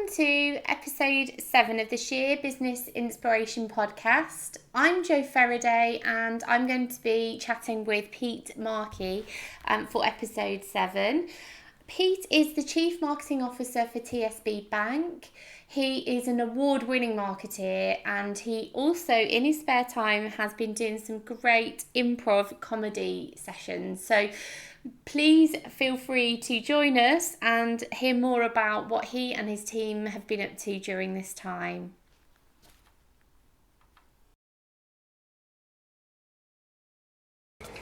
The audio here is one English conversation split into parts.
Welcome to episode 7 of the Sheer Business Inspiration podcast. I'm Jo Ferreday and I'm going to be chatting with Pete Markey for episode 7. Pete is the Chief Marketing Officer for TSB Bank. He is an award-winning marketeer and he also, in his spare time, has been doing some great improv comedy sessions. So please feel free to join us and hear more about what he and his team have been up to during this time.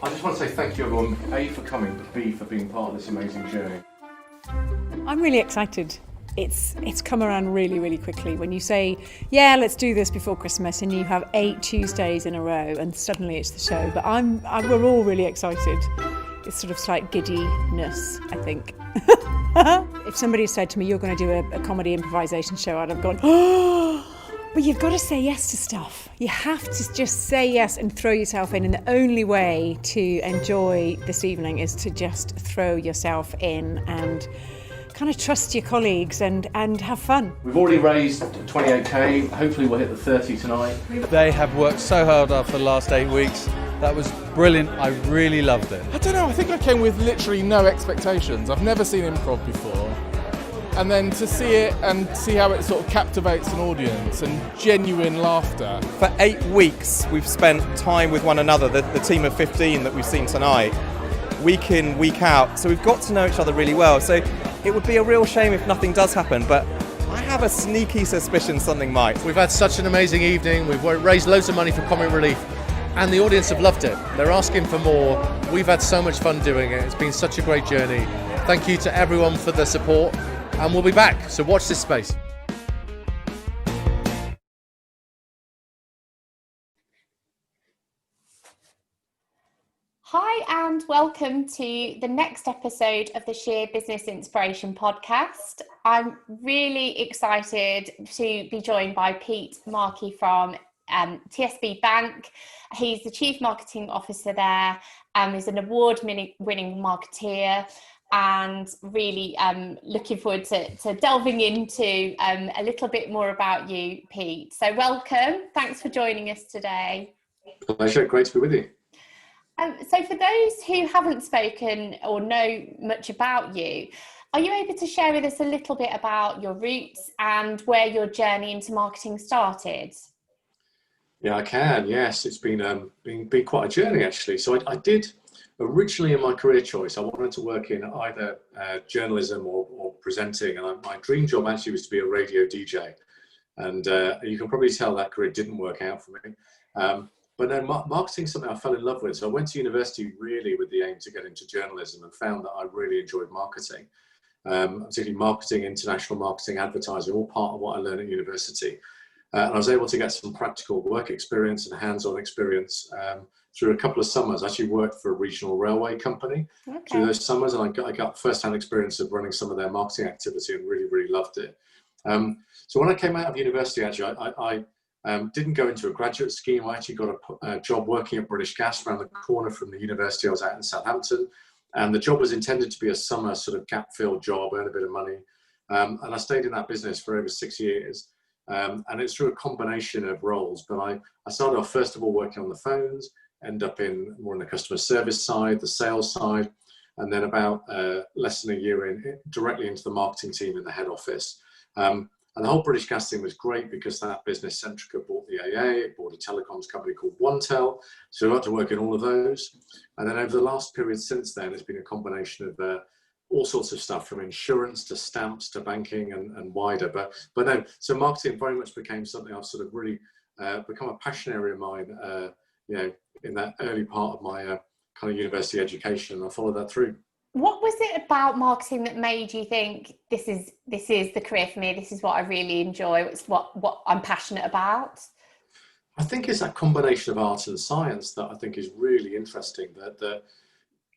I just want to say thank you everyone, A for coming, but B for being part of this amazing journey. I'm really excited. It's come around really quickly. When you say, yeah, let's do this before Christmas, and you have 8 Tuesdays in a row, and suddenly it's the show. But we're all really excited. It's sort of slight giddiness, I think. If somebody had said to me, you're going to do a comedy improvisation show, I'd have gone, oh, but you've got to say yes to stuff. You have to just say yes and throw yourself in. And the only way to enjoy this evening is to just throw yourself in and kind of trust your colleagues and have fun. We've already raised 28k, hopefully we'll hit the 30 tonight. They have worked so hard after the last 8 weeks. That was brilliant, I really loved it. I don't know, I think I came with literally no expectations. I've never seen improv before. And then to see it and see how it sort of captivates an audience and genuine laughter. For 8 weeks we've spent time with one another, the team of 15 that we've seen tonight, week in, week out. So we've got to know each other really well. So it would be a real shame if nothing does happen, but I have a sneaky suspicion something might. We've had such an amazing evening, we've raised loads of money for comic relief and the audience have loved it. They're asking for more. We've had so much fun doing it. It's been such a great journey. Thank you to everyone for the support and we'll be back, so watch this space. Hi and welcome to the next episode of the Sheer Business Inspiration podcast. I'm really excited to be joined by Pete Markey from TSB Bank. He's the Chief Marketing Officer there and is an award-winning marketeer, and really looking forward to delving into a little bit more about you, Pete. So welcome. Thanks for joining us today. Pleasure, great to be with you. So for those who haven't spoken or know much about you, are you able to share with us a little bit about your roots and where your journey into marketing started? Yeah, I can, yes. It's been quite a journey actually. So I did, originally in my career choice, I wanted to work in either journalism or presenting, and my dream job actually was to be a radio DJ. And you can probably tell that career didn't work out for me. But then marketing is something I fell in love with. So I went to university really with the aim to get into journalism and found that I really enjoyed marketing, particularly marketing, international marketing, advertising, all part of what I learned at university. And I was able to get some practical work experience and hands-on experience through a couple of summers. I actually worked for a regional railway company through those summers, and I got first-hand experience of running some of their marketing activity and really loved it. So when I came out of university, actually, I didn't go into a graduate scheme. I actually got a job working at British Gas around the corner from the university. I was out in Southampton, and the job was intended to be a summer sort of gap-filled job, earn a bit of money. And I stayed in that business for over 6 years. And it's through a combination of roles, but I started off first of all working on the phones, end up more in the customer service side, the sales side, and then about less than a year in, directly into the marketing team in the head office. And the whole British Gas thing was great because that business, Centrica, bought the AA, it bought a telecoms company called OneTel. So I got to work in all of those. And then over the last period since then, it's been a combination of all sorts of stuff, from insurance to stamps to banking and wider. But no, so marketing very much became something I've sort of really become a passion area of mine, in that early part of my kind of university education, and I followed that through. What was it about marketing that made you think this is the career for me? This is what I really enjoy. It's what I'm passionate about. I think it's that combination of art and science that I think is really interesting. That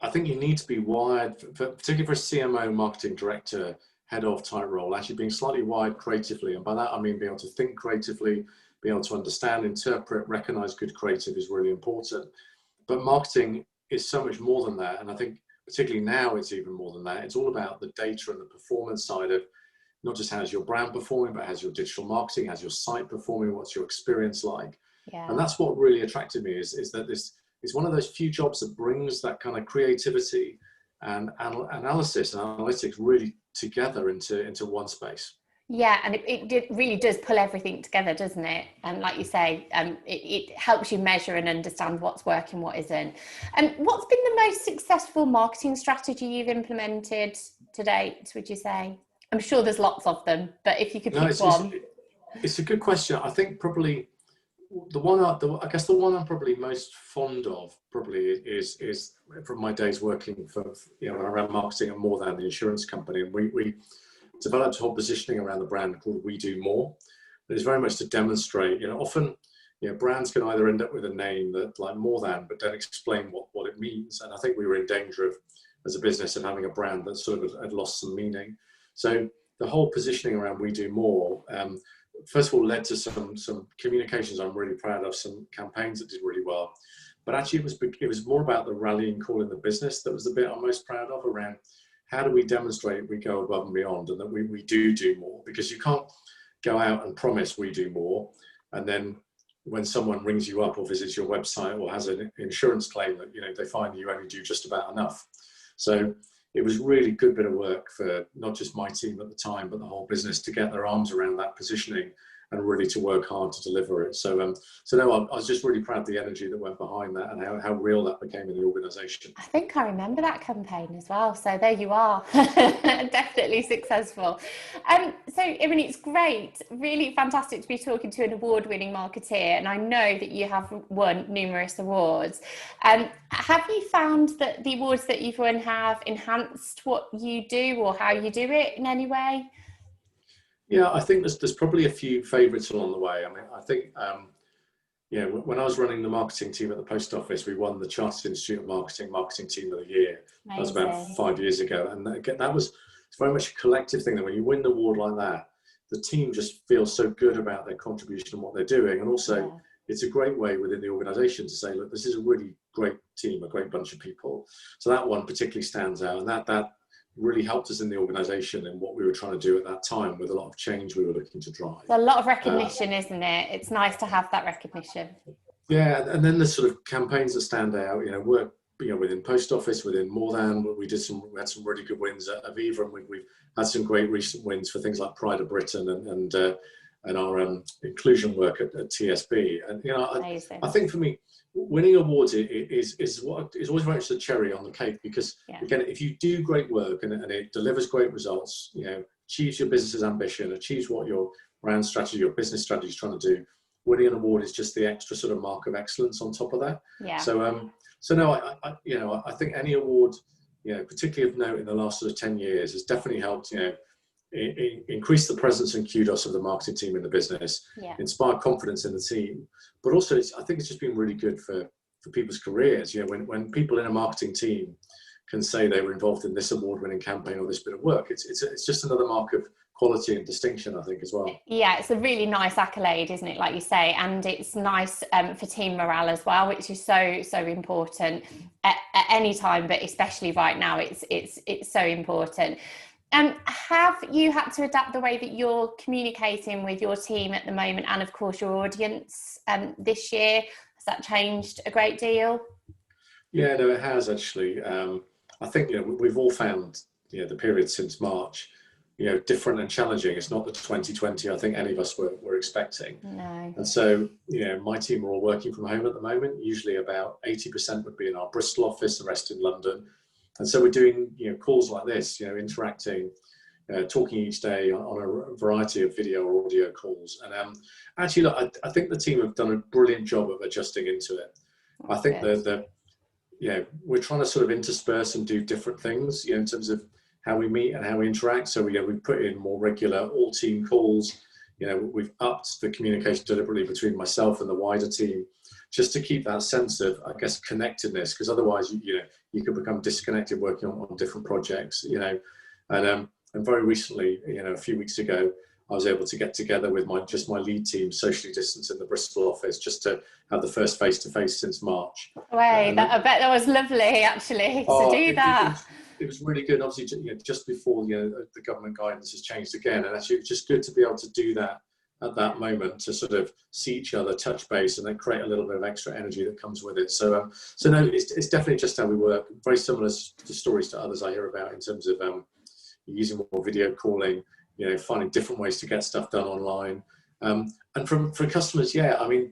I think you need to be wired, particularly for a CMO, marketing director, head of type role, actually being slightly wired creatively. And by that I mean being able to think creatively, be able to understand, interpret, recognize good creative is really important. But marketing is so much more than that. And I think particularly now it's even more than that. It's all about the data and the performance side of not just how's your brand performing, but how's your digital marketing, how's your site performing, what's your experience like. And that's what really attracted me, is that this is one of those few jobs that brings that kind of creativity and analysis and analytics really together into one space. Yeah, and it really does pull everything together, doesn't it? And like you say, it helps you measure and understand what's working, what isn't. And what's been the most successful marketing strategy you've implemented to date, would you say? I'm sure there's lots of them, but if you could pick one. It's a good question. I think probably the one I'm probably most fond of probably is from my days working for, around marketing and More Than, the insurance company. And we developed a whole positioning around the brand called We Do More. It's very much to demonstrate, often, brands can either end up with a name that like More Than, but don't explain what it means. And I think we were in danger of, as a business, of having a brand that sort of had lost some meaning. So the whole positioning around We Do More, first of all, led to some communications I'm really proud of, some campaigns that did really well. But actually it was more about the rallying call in the business that was the bit I'm most proud of, around how do we demonstrate we go above and beyond, and that we do more, because you can't go out and promise we do more, and then when someone rings you up or visits your website or has an insurance claim that they find that you only do just about enough. So it was really good bit of work for not just my team at the time, but the whole business to get their arms around that positioning and really to work hard to deliver it. So no, I was just really proud of the energy that went behind that and how real that became in the organisation. I think I remember that campaign as well. So there you are, definitely successful. So I mean, it's great, really fantastic to be talking to an award-winning marketeer, and I know that you have won numerous awards. Have you found that the awards that you've won have enhanced what you do or how you do it in any way? Yeah, I think there's probably a few favourites along the way. I mean, I think, when I was running the marketing team at the post office, we won the Chartered Institute of Marketing Team of the Year. Amazing. That was about 5 years ago. And again, it's very much a collective thing, that when you win the award like that, the team just feels so good about their contribution and what they're doing. And also, it's a great way within the organisation to say, look, this is a really great team, a great bunch of people. So that one particularly stands out, and that really helped us in the organisation and what we were trying to do at that time, with a lot of change we were looking to drive. It's a lot of recognition, isn't it? It's nice to have that recognition. Yeah, and then the sort of campaigns that stand out, work, within post office, within More Than, we had some really good wins at Aviva, and we've had some great recent wins for things like Pride of Britain and our inclusion work at TSB. And I think for me, winning awards is always very much the cherry on the cake, because again, if you do great work and it delivers great results, achieves your business's ambition, achieves what your brand strategy, your business strategy is trying to do, winning an award is just the extra sort of mark of excellence on top of that. Yeah. So no, I think any award, particularly of note in the last sort of 10 years, has definitely helped, increase the presence and kudos of the marketing team in the business, inspire confidence in the team, but also I think it's just been really good for people's careers. When people in a marketing team can say they were involved in this award-winning campaign or this bit of work, it's just another mark of quality and distinction, I think, as well. Yeah, it's a really nice accolade, isn't it, like you say, and it's nice for team morale as well, which is so important at any time, but especially right now, it's so important. Have you had to adapt the way that you're communicating with your team at the moment, and of course your audience this year? Has that changed a great deal? Yeah, no, it has actually. I think we've all found the period since March different and challenging. It's not the 2020 I think any of us were expecting. No. And so my team are all working from home at the moment. Usually about 80% would be in our Bristol office, the rest in London. And so we're doing calls like this, interacting, talking each day on a variety of video or audio calls. And actually, look, I think the team have done a brilliant job of adjusting into it. I think we're trying to sort of intersperse and do different things, in terms of how we meet and how we interact. So we put in more regular all team calls. We've upped the communication deliberately between myself and the wider team, just to keep that sense of, I guess, connectedness, because otherwise you could become disconnected working on different projects. And very recently, a few weeks ago, I was able to get together with my lead team, socially distanced in the Bristol office, just to have the first face-to-face since March. I bet that was lovely, actually, to do that. it was really good. Obviously, just before the government guidance has changed again, and actually, it's just good to be able to do that at that moment, to sort of see each other, touch base, and then create a little bit of extra energy that comes with it. So, no, it's definitely just how we work. Very similar to stories to others I hear about in terms of using more video calling, finding different ways to get stuff done online. And for customers, I mean,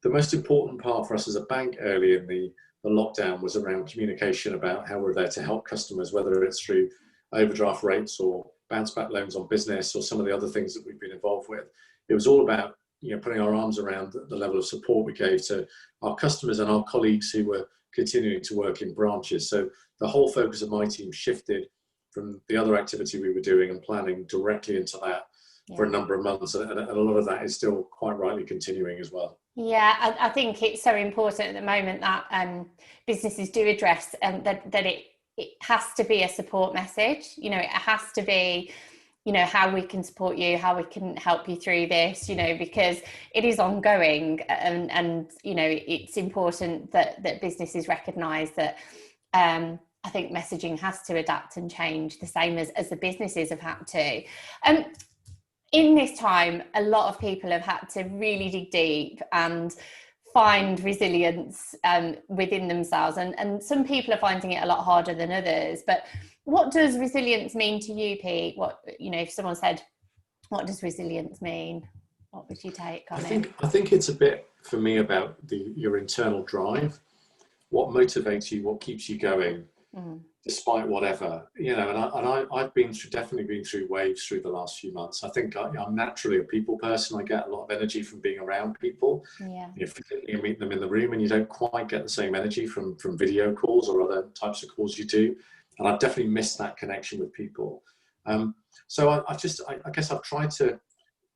the most important part for us as a bank early in the lockdown was around communication about how we're there to help customers, whether it's through overdraft rates or bounce back loans on business or some of the other things that we've been involved with. It was all about putting our arms around the level of support we gave to our customers and our colleagues who were continuing to work in branches. So the whole focus of my team shifted from the other activity we were doing and planning directly into that for a number of months, and a lot of that is still quite rightly continuing as well. Yeah, I think it's so important at the moment that businesses do address that it has to be a support message. It has to be, how we can support you, how we can help you through this, because it is ongoing, and it's important that businesses recognise that. I think messaging has to adapt and change the same as the businesses have had to. In this time, a lot of people have had to really dig deep and find resilience within themselves. And some people are finding it a lot harder than others. But what does resilience mean to you, Pete? If someone said, what does resilience mean? What would you take on it? I think it's a bit, for me, about your internal drive, what motivates you, what keeps you going. Despite whatever, I've definitely been through waves through the last few months. I think I'm naturally a people person. I get a lot of energy from being around people. If you meet them in the room, and you don't quite get the same energy from video calls or other types of calls you do. And I've definitely missed that connection with people. So I guess I've tried to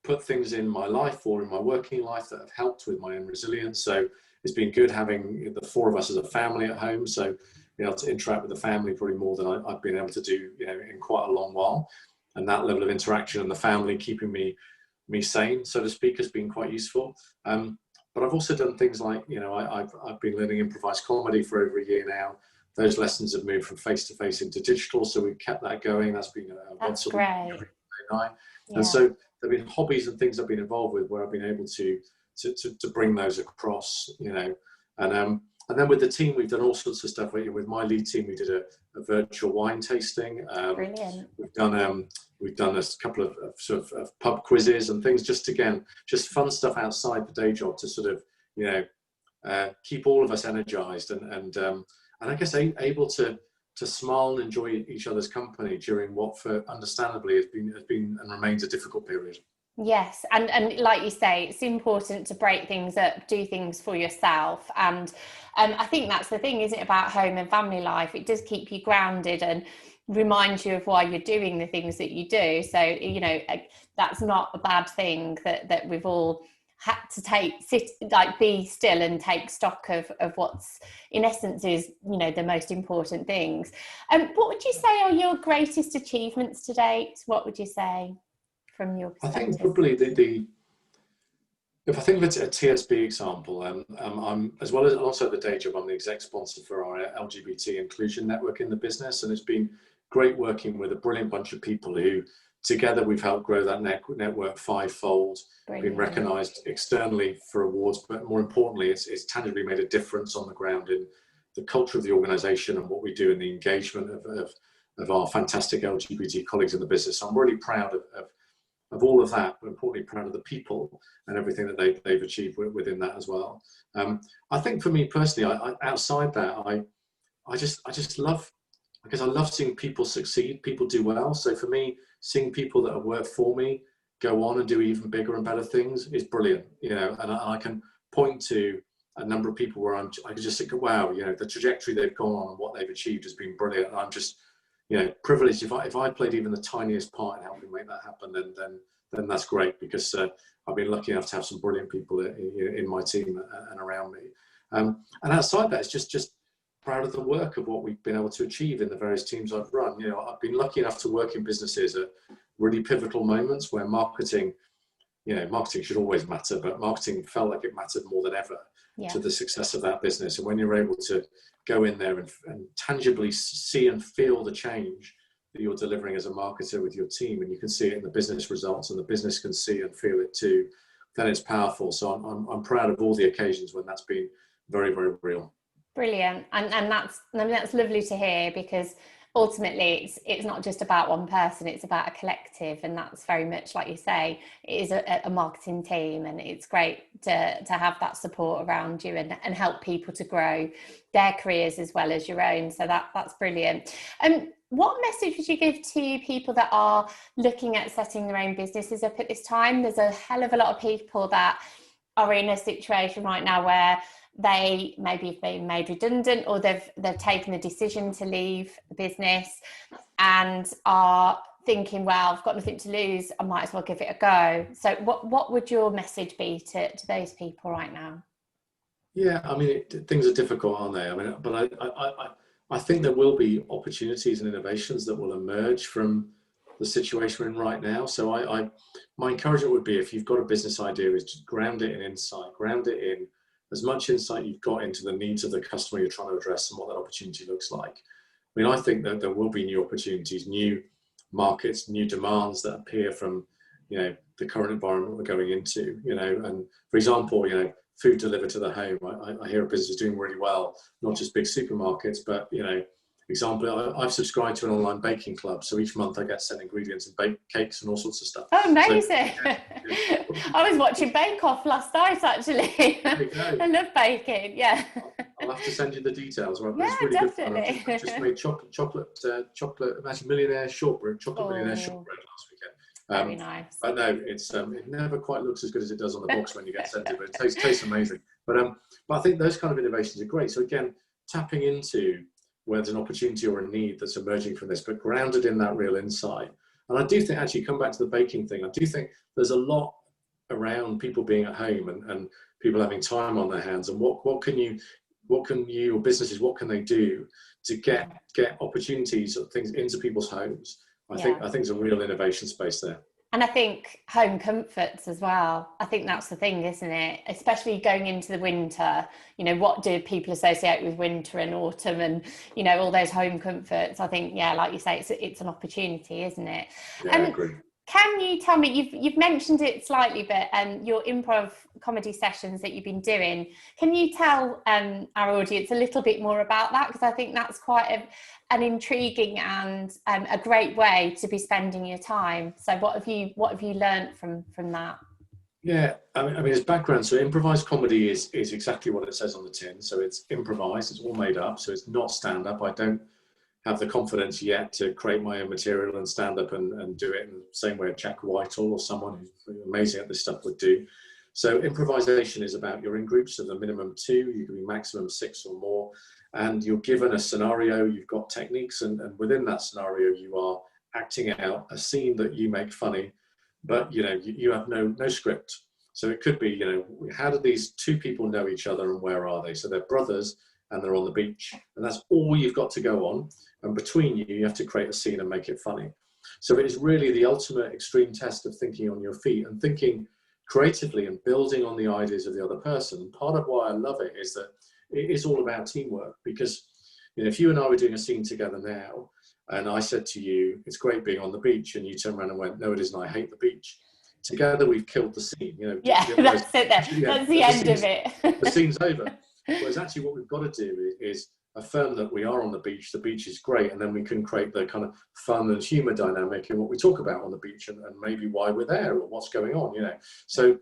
put things in my life or in my working life that have helped with my own resilience. So it's been good having the four of us as a family at home. So to interact with the family probably more than I've been able to do, in quite a long while. And that level of interaction and the family keeping me sane, so to speak, has been quite useful. But I've also done things like, I've been learning improvised comedy for over a year now. Those lessons have moved from face-to-face into digital, so we've kept that going. That's been that's great. Every night. And so there have been hobbies and things I've been involved with where I've been able to bring those across, and then with the team, we've done all sorts of stuff. With my lead team, we did a virtual wine tasting. Brilliant. We've done a couple of sort of pub quizzes and things, just fun stuff outside the day job to sort of keep all of us energized and I guess able to smile and enjoy each other's company during what, for understandably, has been and remains a difficult period. Yes, and like you say, it's important to break things up, do things for yourself, and I think that's the thing, isn't it, about home and family life? It does keep you grounded and reminds you of why you're doing the things that you do. So that's not a bad thing that we've all had to be still and take stock of what's in essence is the most important things. What would you say are your greatest achievements to date? What would you say? From your perspective? I think probably if I think of a TSB example, I'm, as well as also the day job, I'm the exec sponsor for our LGBT inclusion network in the business, and it's been great working with a brilliant bunch of people who together we've helped grow that network fivefold. Been recognised externally for awards, but more importantly, it's tangibly made a difference on the ground in the culture of the organisation and what we do in the engagement of our fantastic LGBT colleagues in the business. So I'm really proud of all of that, but importantly proud of the people and everything that they've achieved within that as well. I think for me personally, outside that, I just love, because I love seeing people succeed, people do well. So for me, seeing people that have worked for me go on and do even bigger and better things is brilliant, and I can point to a number of people where I can just think, wow, the trajectory they've gone on and what they've achieved has been brilliant. And I'm just, privileged. If I played even the tiniest part in helping make that happen, then that's great, because I've been lucky enough to have some brilliant people in my team and around me. And outside that, it's just proud of the work of what we've been able to achieve in the various teams I've run. I've been lucky enough to work in businesses at really pivotal moments where marketing marketing should always matter, but marketing felt like it mattered more than ever to the success of that business. And when you're able to go in there and tangibly see and feel the change that you're delivering as a marketer with your team, and you can see it in the business results, and the business can see and feel it too, then it's powerful. So I'm proud of all the occasions when that's been very, very real. Brilliant. And that's lovely to hear, because ultimately it's not just about one person, it's about a collective, and that's very much like you say, it is a marketing team, and it's great to have that support around you and help people to grow their careers as well as your own. So that's brilliant. What message would you give to people that are looking at setting their own businesses up at this time? There's a hell of a lot of people that are in a situation right now where they maybe have been made redundant, or they've taken the decision to leave the business and are thinking, well, I've got nothing to lose, I might as well give it a go. So what would your message be to those people right now? Yeah, I mean, things are difficult, aren't they? I mean, but I think there will be opportunities and innovations that will emerge from the situation we're in right now. So my encouragement would be, if you've got a business idea, is to ground it in insight, ground it in as much insight you've got into the needs of the customer you're trying to address and what that opportunity looks like. I mean, I think that there will be new opportunities, new markets, new demands that appear from, the current environment we're going into, and for example, food delivered to the home. I hear a business is doing really well, not just big supermarkets, but, example, I've subscribed to an online baking club. So each month I get sent ingredients and bake cakes and all sorts of stuff. Oh, amazing. So, I was watching Bake Off last night, actually. I love baking, yeah. I'll have to send you the details. Right? Yeah, it's really definitely. Good. I just made chocolate, imagine millionaire shortbread, millionaire shortbread last weekend. Very nice. But no, it's it never quite looks as good as it does on the box when you get sent it, but it tastes amazing. But I think those kind of innovations are great. So again, tapping into where there's an opportunity or a need that's emerging from this, but grounded in that real insight. And I do think, actually, come back to the baking thing, I do think there's a lot around people being at home and people having time on their hands, and what can you or businesses, what can they do to get opportunities or things into people's homes? I think there's a real innovation space there. And I think home comforts as well. I think that's the thing, isn't it? Especially going into the winter, what do people associate with winter and autumn and, all those home comforts? I think, like you say, it's an opportunity, isn't it? Yeah, I agree. Can you tell me, you've mentioned it slightly, but your improv comedy sessions that you've been doing, can you tell our audience a little bit more about that? Because I think that's quite an intriguing and a great way to be spending your time. So what have you learned from that? Yeah, I mean, as background, so improvised comedy is exactly what it says on the tin. So it's improvised, it's all made up, so it's not stand-up. I don't have the confidence yet to create my own material and stand up and do it in the same way Jack Whitehall or someone who's amazing at this stuff would do. So improvisation is about, you're in groups of a minimum 2, you can be maximum 6 or more, and you're given a scenario, you've got techniques, and within that scenario you are acting out a scene that you make funny, but you have no script. So it could be, how do these 2 people know each other and where are they? So they're brothers and they're on the beach, and that's all you've got to go on. And between you have to create a scene and make it funny. So it is really the ultimate extreme test of thinking on your feet and thinking creatively and building on the ideas of the other person. Part of why I love it is that it is all about teamwork, because if you and I were doing a scene together now, and I said to you, it's great being on the beach, and you turned around and went, no, it isn't, I hate the beach. Together we've killed the scene. That's it then. That's the end of it. The scene's over. Whereas actually what we've got to do is affirm that we are on the beach is great, and then we can create the kind of fun and humour dynamic in what we talk about on the beach, and maybe why we're there or what's going on, So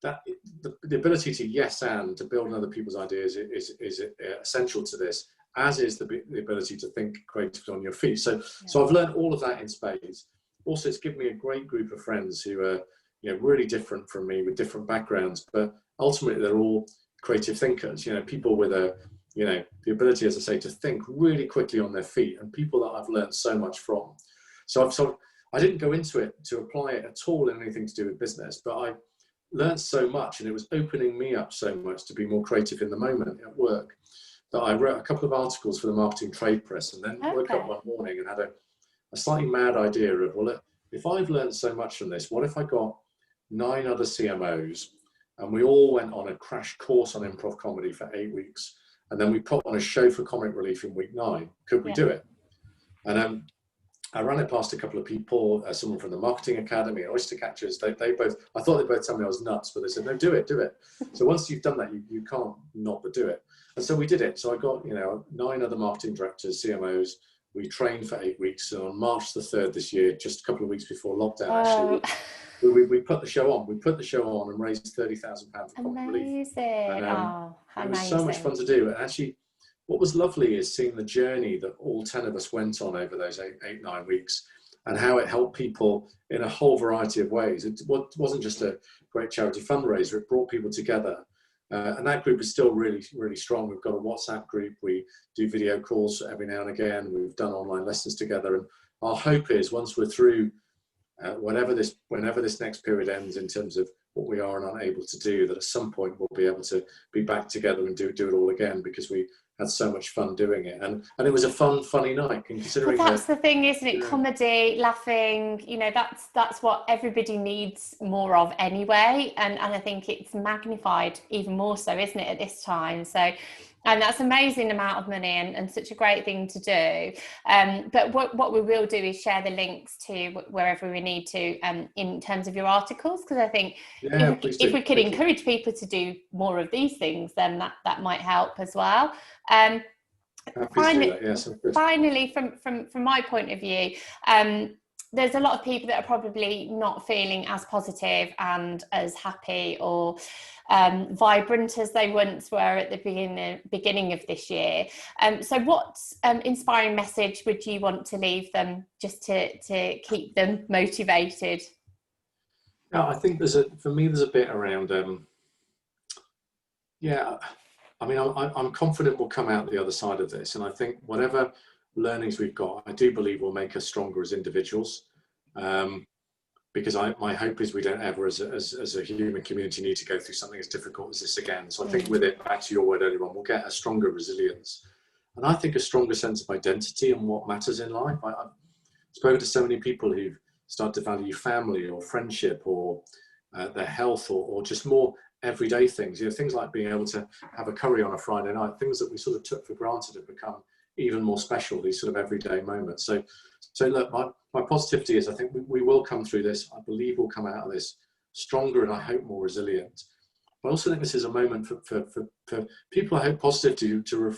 that the ability to yes and to build on other people's ideas is essential to this, as is the ability to think creatively on your feet. So I've learned all of that in spades. Also, it's given me a great group of friends who are really different from me with different backgrounds, but ultimately they're all creative thinkers, people with the ability, as I say, to think really quickly on their feet, and people that I've learned so much from. So I didn't go into it to apply it at all in anything to do with business, but I learned so much, and it was opening me up so much to be more creative in the moment at work, that I wrote a couple of articles for the Marketing Trade Press, and then woke up one morning and had a slightly mad idea of, well, if I've learned so much from this, what if I got 9 other CMOs, and we all went on a crash course on improv comedy for 8 weeks. And then we put on a show for comic relief in week 9. Could we do it? And I ran it past a couple of people, someone from the Marketing Academy, Oyster Catchers. They both, I thought they both told me I was nuts, but they said, no, do it. So once you've done that, you can't not but do it. And so we did it. So I got, 9 other marketing directors, CMOs. We trained for 8 weeks. And on March the 3rd this year, just a couple of weeks before lockdown, actually, we put the show on. We put the show on and raised £30,000 for comic relief. And, it was so much fun to do. And actually, what was lovely is seeing the journey that all 10 of us went on over those 9 weeks, and how it helped people in a whole variety of ways. It wasn't just a great charity fundraiser, it brought people together. And that group is still really, really strong. We've got a WhatsApp group, we do video calls every now and again, we've done online lessons together. And our hope is once we're through, whenever this next period ends in terms of what we are and aren't able to do, that at some point we'll be able to be back together and do it all again, because we had so much fun doing it, and it was a funny night. Considering that's the thing, isn't it? Comedy, laughing, that's what everybody needs more of anyway, and I think it's magnified even more so, isn't it, at this time? So, and that's an amazing amount of money and such a great thing to do. But what we will do is share the links to wherever we need to in terms of your articles, because I think if we could encourage people to do more of these things, then that might help as well. Finally, from my point of view, there's a lot of people that are probably not feeling as positive and as happy or vibrant as they once were at the beginning of this year. So what inspiring message would you want to leave them, just to keep them motivated? Yeah, I think there's a bit around, I mean, I'm confident we'll come out the other side of this. And I think whatever learnings we've got, I do believe will make us stronger as individuals. Because my hope is we don't ever, as a human community, need to go through something as difficult as this again. So I think with it, back to your word earlier on, we'll get a stronger resilience. And I think a stronger sense of identity and what matters in life. I've spoken to so many people who've started to value family or friendship or their health or just more everyday things. Things like being able to have a curry on a Friday night, things that we sort of took for granted have become even more special, these sort of everyday moments. So look, my positivity is I think we will come through this. I believe we'll come out of this stronger and I hope more resilient. But I also think this is a moment for people, I hope, positive to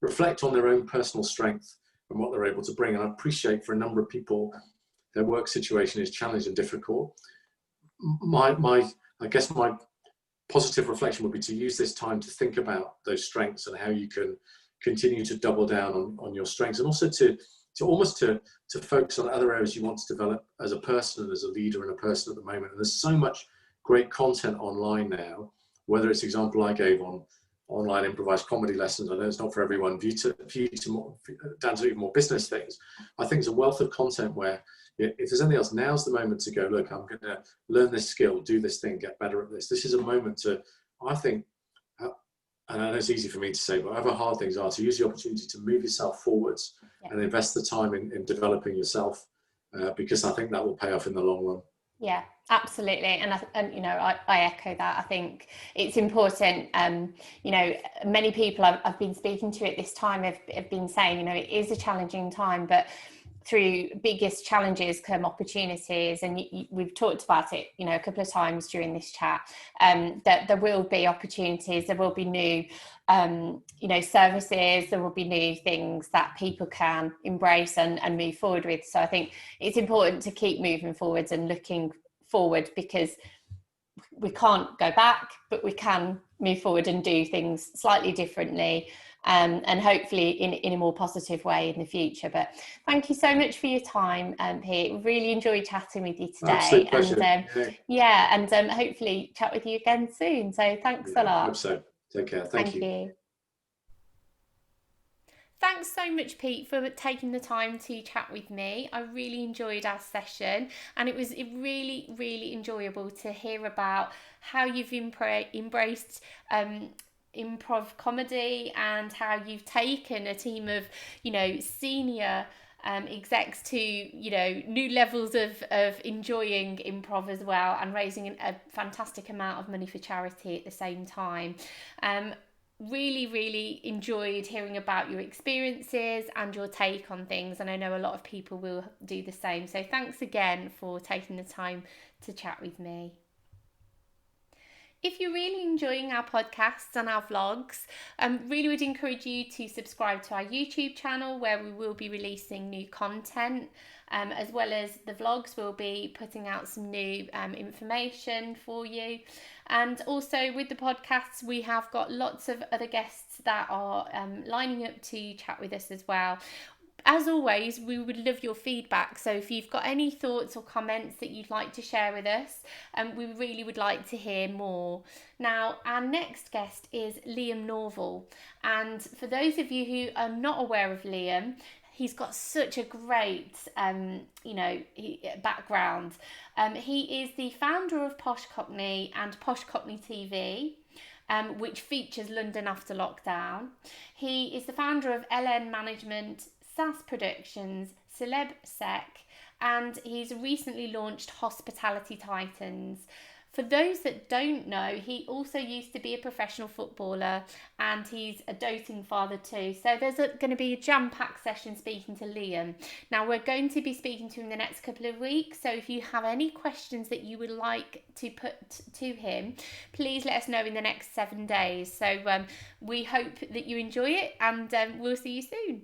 reflect on their own personal strength and what they're able to bring. And I appreciate for a number of people, their work situation is challenged and difficult. My positive reflection would be to use this time to think about those strengths and how you can continue to double down on your strengths, and also to focus on other areas you want to develop as a person and as a leader and a person at the moment. And there's so much great content online now, whether it's the example I gave on online improvised comedy lessons. I know it's not for everyone, down to even more business things. I think there's a wealth of content where if there's anything else, now's the moment to go, look, I'm going to learn this skill, do this thing, get better at this. This is a moment to, I think, and I know it's easy for me to say, but whatever hard things are, to use the opportunity to move yourself forwards and invest the time in developing yourself, because I think that will pay off in the long run. Yeah, absolutely. And I echo that. I think it's important. Many people I've been speaking to at this time have been saying, it is a challenging time, but through biggest challenges come opportunities, and we've talked about it a couple of times during this chat, that there will be opportunities, there will be new services, there will be new things that people can embrace and move forward with. So I think it's important to keep moving forwards and looking forward, because we can't go back, but we can move forward and do things slightly differently, and hopefully in a more positive way in the future. But thank you so much for your time, Pete. Really enjoyed chatting with you today. Absolute pleasure. And hopefully chat with you again soon. So thanks a lot. I hope so. Take care. Thank you. Thanks so much, Pete, for taking the time to chat with me. I really enjoyed our session, and it was really, really enjoyable to hear about how you've embraced improv comedy, and how you've taken a team of, senior execs to, you know, new levels of enjoying improv as well, and raising a fantastic amount of money for charity at the same time. Really enjoyed hearing about your experiences and your take on things, and I know a lot of people will do the same. So thanks again for taking the time to chat with me. If you're really enjoying our podcasts and our vlogs, really would encourage you to subscribe to our YouTube channel, where we will be releasing new content, as well as the vlogs. We'll be putting out some new information for you. And also with the podcasts, we have got lots of other guests that are lining up to chat with us as well. As always, we would love your feedback. So if you've got any thoughts or comments that you'd like to share with us, we really would like to hear more. Now, our next guest is Liam Norval. And for those of you who are not aware of Liam, he's got such a great, background. He is the founder of Posh Cockney and Posh Cockney TV, which features London After Lockdown. He is the founder of LN Management, SAS Productions, Celeb Sec, and he's recently launched Hospitality Titans. For those that don't know, he also used to be a professional footballer, and he's a doting father too. So there's going to be a jam-packed session speaking to Liam. Now, we're going to be speaking to him the next couple of weeks, so if you have any questions that you would like to put to him, please let us know in the next 7 days. So we hope that you enjoy it, and we'll see you soon.